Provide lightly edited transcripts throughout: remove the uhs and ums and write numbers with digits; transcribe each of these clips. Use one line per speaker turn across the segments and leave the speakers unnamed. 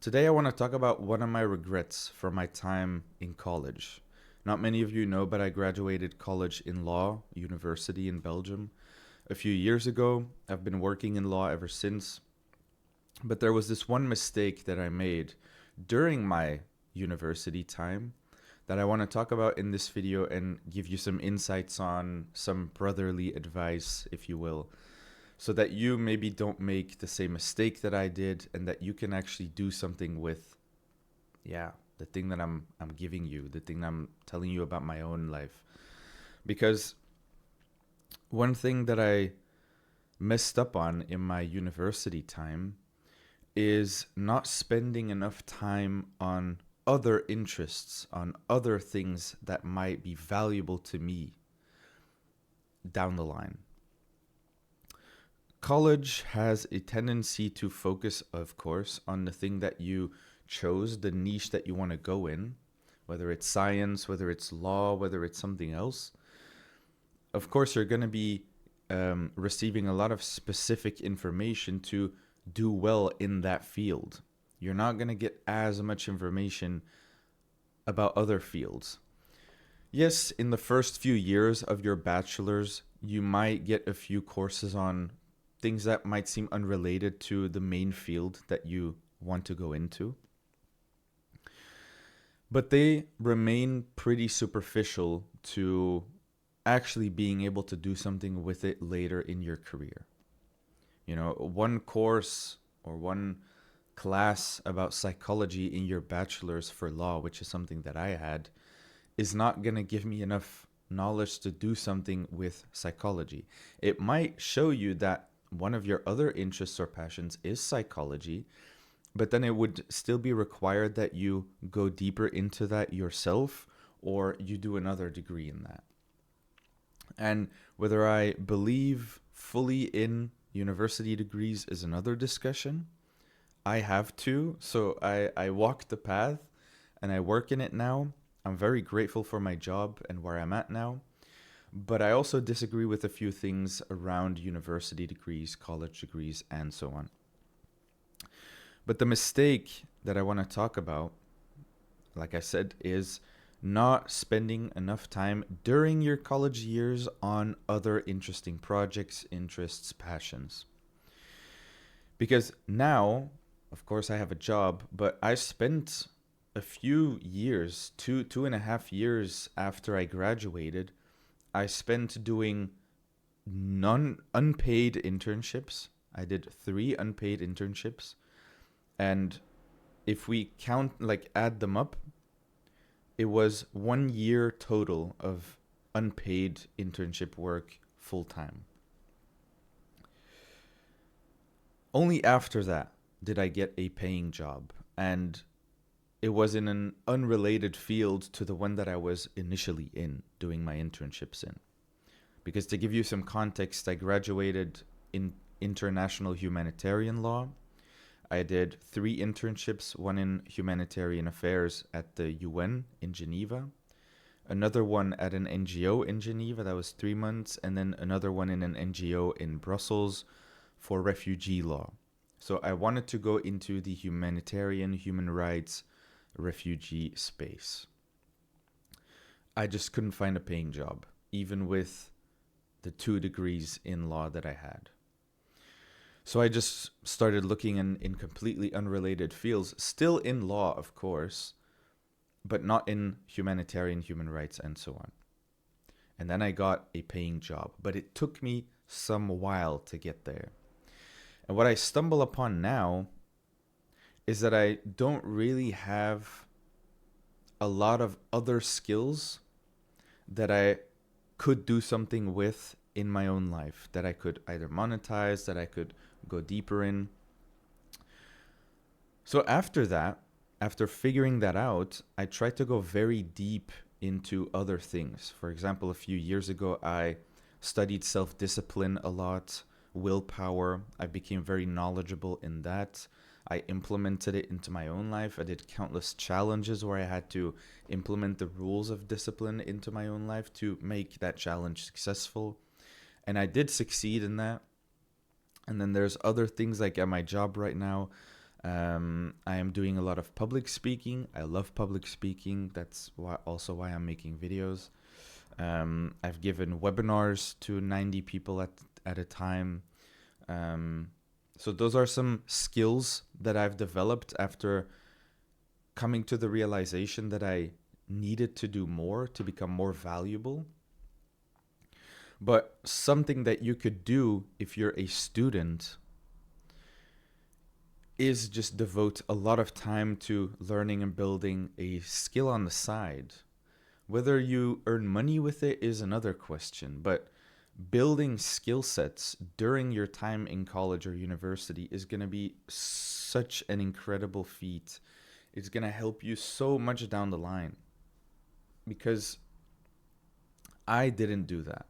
Today, I want to talk about one of my regrets from my time in college. Not many of you know, but I graduated college in law, university in Belgium, a few years ago. I've been working in law ever since. But there was this one mistake that I made during my university time that I want to talk about in this video and give you some insights on, some brotherly advice, if you will, so that you maybe don't make the same mistake that I did and that you can actually do something with, the thing that I'm giving you, the thing I'm telling you about my own life. Because one thing that I messed up on in my university time is not spending enough time on other interests, on other things that might be valuable to me down the line. College has a tendency to focus, of course, on the thing that you chose, the niche that you want to go in, whether it's science, whether it's law, whether it's something else. Of course, you're going to be receiving a lot of specific information to do well in that field. You're not going to get as much information about other fields. Yes, in the first few years of your bachelor's, you might get a few courses on things that might seem unrelated to the main field that you want to go into. But they remain pretty superficial to actually being able to do something with it later in your career. You know, one course or one class about psychology in your bachelor's for law, which is something that I had, is not going to give me enough knowledge to do something with psychology. It might show you that one of your other interests or passions is psychology, but then it would still be required that you go deeper into that yourself or you do another degree in that. And whether I believe fully in university degrees is another discussion. I have two, so I walk the path and I work in it now. I'm very grateful for my job and where I'm at now. But I also disagree with a few things around university degrees, college degrees, and so on. But the mistake that I want to talk about, like I said, is not spending enough time during your college years on other interesting projects, interests, passions. Because now, of course, I have a job, but I spent a few years, 2.5 years after I graduated, I spent doing unpaid internships. I did 3 unpaid internships. And if we count, like add them up, it was 1 year total of unpaid internship work full time. Only after that did I get a paying job. And it was in an unrelated field to the one that I was initially in, doing my internships in. Because to give you some context, I graduated in international humanitarian law. I did 3 internships, one in humanitarian affairs at the UN in Geneva, another one at an NGO in Geneva, that was 3 months, and then another one in an NGO in Brussels for refugee law. So I wanted to go into the humanitarian, human rights, refugee space. I just couldn't find a paying job, even with the 2 degrees in law that I had. So I just started looking in completely unrelated fields, still in law, of course, but not in humanitarian, human rights, and so on. And then I got a paying job, but it took me some while to get there. And what I stumble upon now is that I don't really have a lot of other skills that I could do something with in my own life, that I could either monetize, that I could go deeper in. So after that, after figuring that out, I tried to go very deep into other things. For example, a few years ago, I studied self-discipline a lot, willpower. I became very knowledgeable in that. I implemented it into my own life. I did countless challenges where I had to implement the rules of discipline into my own life to make that challenge successful. And I did succeed in that. And then there's other things, like at my job right now, I am doing a lot of public speaking. I love public speaking. That's also why I'm making videos. I've given webinars to 90 people at a time. Um, so those are some skills that I've developed after coming to the realization that I needed to do more to become more valuable. But something that you could do if you're a student is just devote a lot of time to learning and building a skill on the side. Whether you earn money with it is another question, but building skill sets during your time in college or university is going to be such an incredible feat. It's going to help you so much down the line, because I didn't do that.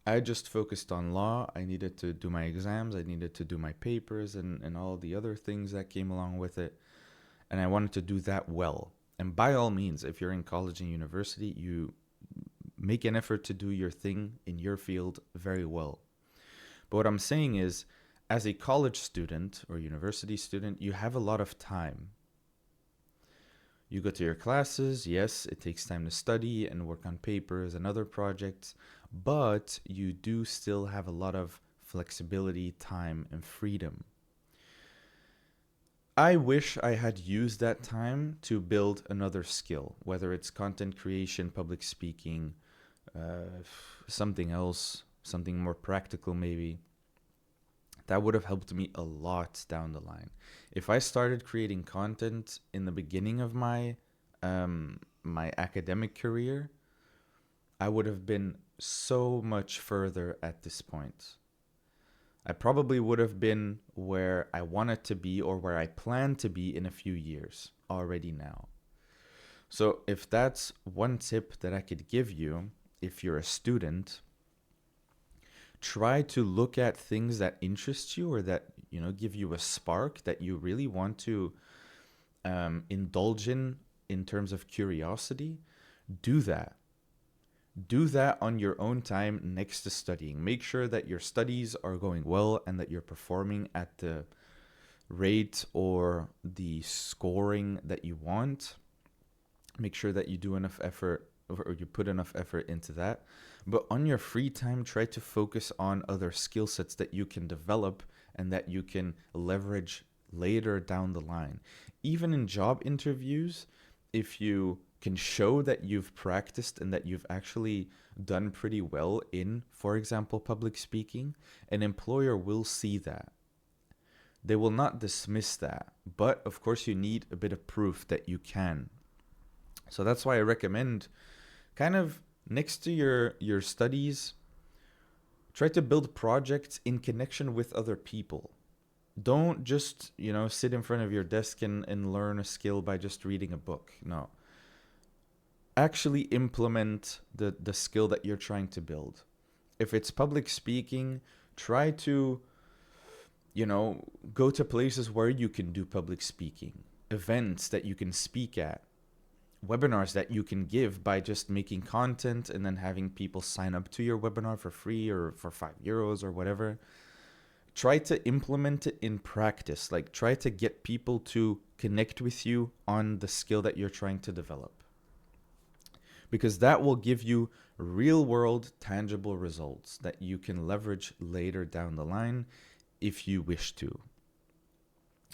I just focused on law. I needed to do my exams, I needed to do my papers, and all the other things that came along with it. And I wanted to do that well. And by all means, if you're in college and university, you make an effort to do your thing in your field very well. But what I'm saying is, as a college student or university student, you have a lot of time. You go to your classes, yes, it takes time to study and work on papers and other projects, but you do still have a lot of flexibility, time, and freedom. I wish I had used that time to build another skill, whether it's content creation, public speaking, something else, something more practical maybe. That would have helped me a lot down the line. If I started creating content in the beginning of my academic career, I would have been so much further at this point. I probably would have been where I wanted to be or where I plan to be in a few years already now. So if that's one tip that I could give you, if you're a student, try to look at things that interest you or that, give you a spark that you really want to indulge in terms of curiosity. Do that. Do that on your own time next to studying. Make sure that your studies are going well and that you're performing at the rate or the scoring that you want. Make sure that you do enough effort, or you put enough effort into that. But on your free time, try to focus on other skill sets that you can develop and that you can leverage later down the line. Even in job interviews, if you can show that you've practiced and that you've actually done pretty well in, for example, public speaking, an employer will see that. They will not dismiss that, but of course you need a bit of proof that you can. So that's why I recommend, kind of next to your studies, try to build projects in connection with other people. Don't just, sit in front of your desk and learn a skill by just reading a book. No. Actually implement the skill that you're trying to build. If it's public speaking, try to, go to places where you can do public speaking, events that you can speak at, webinars that you can give by just making content and then having people sign up to your webinar for free or for €5 or whatever. Try to implement it in practice. Like, try to get people to connect with you on the skill that you're trying to develop, because that will give you real world tangible results that you can leverage later down the line if you wish to.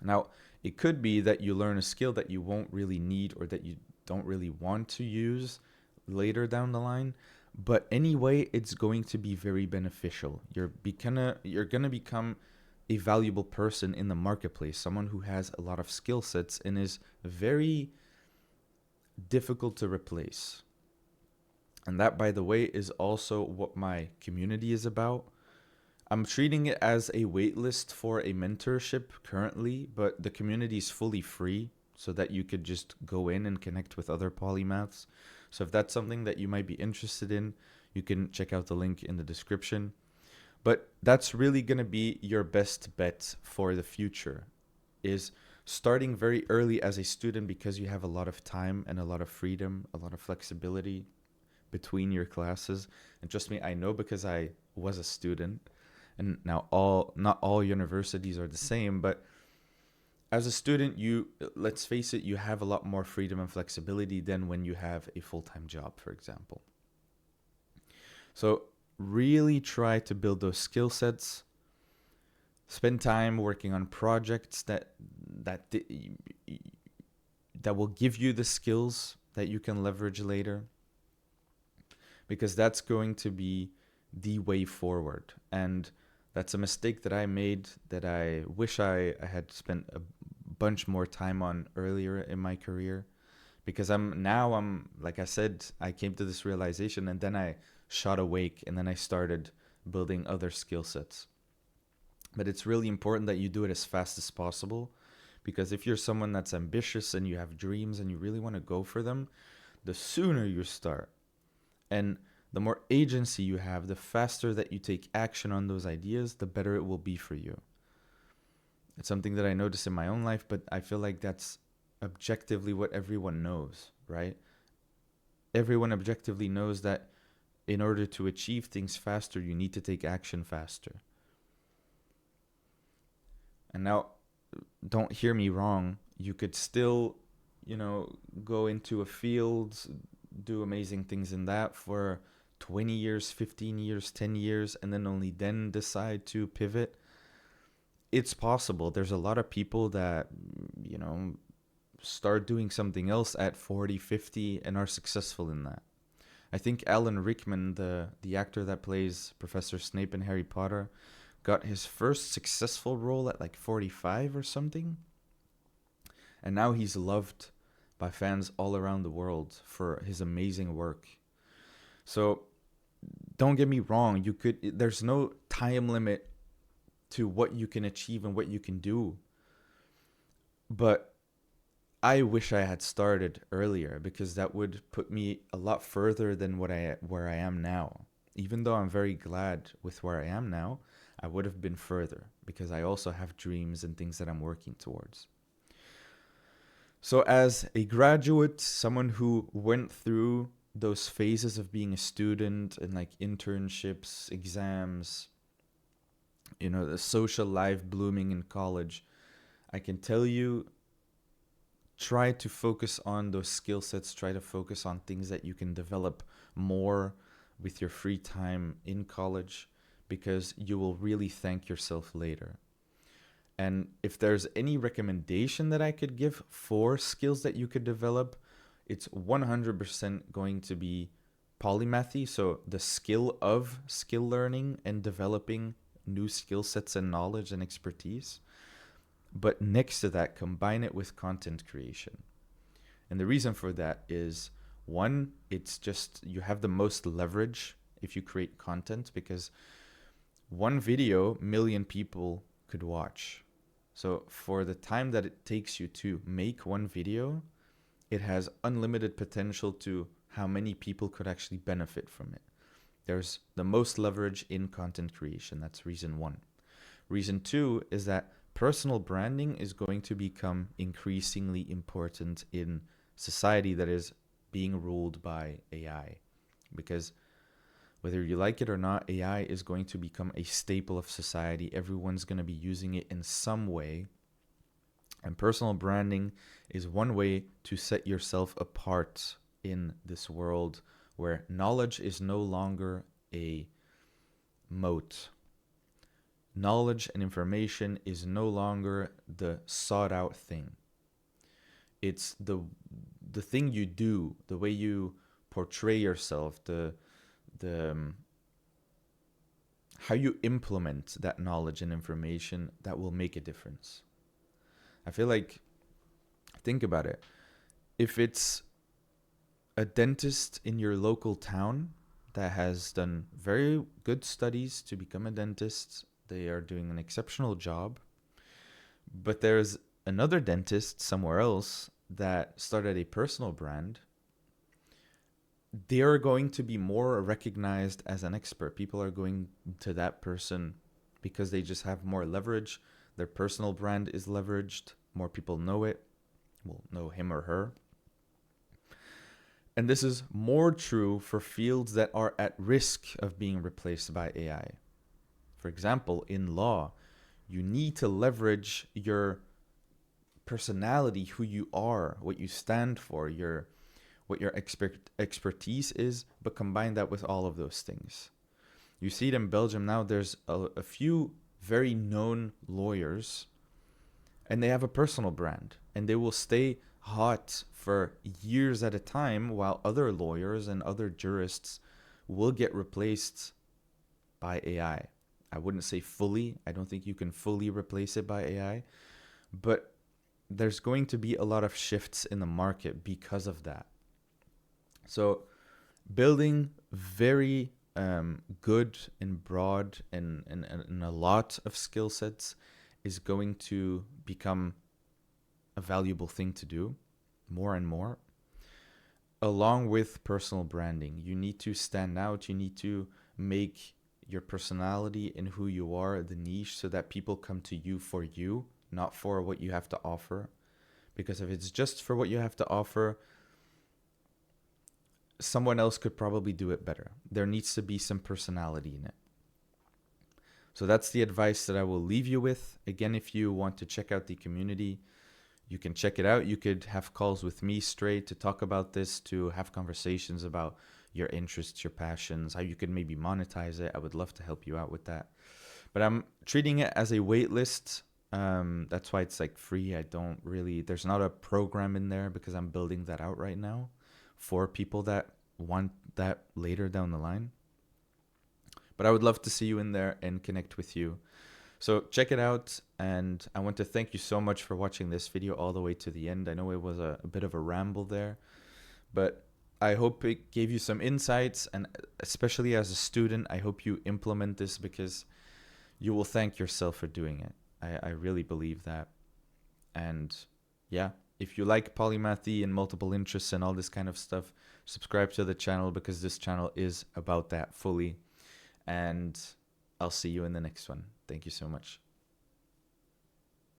Now, it could be that you learn a skill that you won't really need or that you don't really want to use later down the line, but anyway, it's going to be very beneficial. You're gonna become a valuable person in the marketplace, someone who has a lot of skill sets and is very difficult to replace. And that, by the way, is also what my community is about. I'm treating it as a waitlist for a mentorship currently, but the community is fully free so that you could just go in and connect with other polymaths. So if that's something that you might be interested in, you can check out the link in the description. But that's really going to be your best bet for the future, is starting very early as a student, because you have a lot of time and a lot of freedom, a lot of flexibility between your classes. And trust me, I know, because I was a student, and now not all universities are the same, but as a student, let's face it, you have a lot more freedom and flexibility than when you have a full-time job, for example. So really try to build those skill sets. Spend time working on projects that that will give you the skills that you can leverage later, because that's going to be the way forward. And that's a mistake that I made that I wish I had spent a bunch more time on earlier in my career, because I'm like I said, I came to this realization and then I shot awake and then I started building other skill sets. But it's really important that you do it as fast as possible, because if you're someone that's ambitious and you have dreams and you really want to go for them, the sooner you start and the more agency you have, the faster that you take action on those ideas, the better it will be for you. It's something that I notice in my own life, but I feel like that's objectively what everyone knows, right? Everyone objectively knows that in order to achieve things faster, you need to take action faster. And now, don't hear me wrong. You could still, go into a field, do amazing things in that for 20 years, 15 years, 10 years, and then only then decide to pivot. It's possible. There's a lot of people that, start doing something else at 40, 50 and are successful in that. I think Alan Rickman, the actor that plays Professor Snape in Harry Potter, got his first successful role at like 45 or something. And now he's loved by fans all around the world for his amazing work. So don't get me wrong, there's no time limit to what you can achieve and what you can do. But I wish I had started earlier, because that would put me a lot further than where I am now. Even though I'm very glad with where I am now, I would have been further, because I also have dreams and things that I'm working towards. So as a graduate, someone who went through those phases of being a student and like internships, exams, the social life blooming in college, I can tell you, try to focus on those skill sets, try to focus on things that you can develop more with your free time in college, because you will really thank yourself later. And if there's any recommendation that I could give for skills that you could develop, it's 100% going to be polymathy. So the skill of skill learning and developing new skill sets and knowledge and expertise. But next to that, combine it with content creation. And the reason for that is, one, it's just you have the most leverage if you create content, because one video, million people could watch. So for the time that it takes you to make one video, it has unlimited potential to how many people could actually benefit from it. There's the most leverage in content creation. That's reason one. Reason two is that personal branding is going to become increasingly important in society that is being ruled by AI. Because whether you like it or not, AI is going to become a staple of society. Everyone's going to be using it in some way. And personal branding is one way to set yourself apart in this world where knowledge is no longer a moat. Knowledge and information is no longer the sought out thing. It's the thing you do, the way you portray yourself, the how you implement that knowledge and information that will make a difference. I feel like, think about it. If it's a dentist in your local town that has done very good studies to become a dentist, they are doing an exceptional job, but there's another dentist somewhere else that started a personal brand, they are going to be more recognized as an expert. People are going to that person because they just have more leverage. Their personal brand is leveraged. More people know it, will know him or her. And this is more true for fields that are at risk of being replaced by AI. For example, in law, you need to leverage your personality, who you are, what you stand for, what your expertise is, but combine that with all of those things. You see it in Belgium now. There's a few very known lawyers, and they have a personal brand, and they will stay hot for years at a time, while other lawyers and other jurists will get replaced by AI. I wouldn't say fully. I don't think you can fully replace it by AI, but there's going to be a lot of shifts in the market because of that. So building very good and broad and a lot of skill sets is going to become a valuable thing to do more and more. Along with personal branding, you need to stand out. You need to make your personality and who you are the niche, so that people come to you for you, not for what you have to offer. Because if it's just for what you have to offer, someone else could probably do it better. There needs to be some personality in it. So that's the advice that I will leave you with. Again, if you want to check out the community, you can check it out. You could have calls with me straight to talk about this, to have conversations about your interests, your passions, how you could maybe monetize it. I would love to help you out with that. But I'm treating it as a wait list. That's why it's like free. There's not a program in there, because I'm building that out right now for people that want that later down the line. But I would love to see you in there and connect with you. So check it out. And I want to thank you so much for watching this video all the way to the end. I know it was a bit of a ramble there, but I hope it gave you some insights. And especially as a student, I hope you implement this, because you will thank yourself for doing it. I really believe that. And yeah, if you like polymathy and multiple interests and all this kind of stuff, subscribe to the channel, because this channel is about that fully. And I'll see you in the next one. Thank you so much.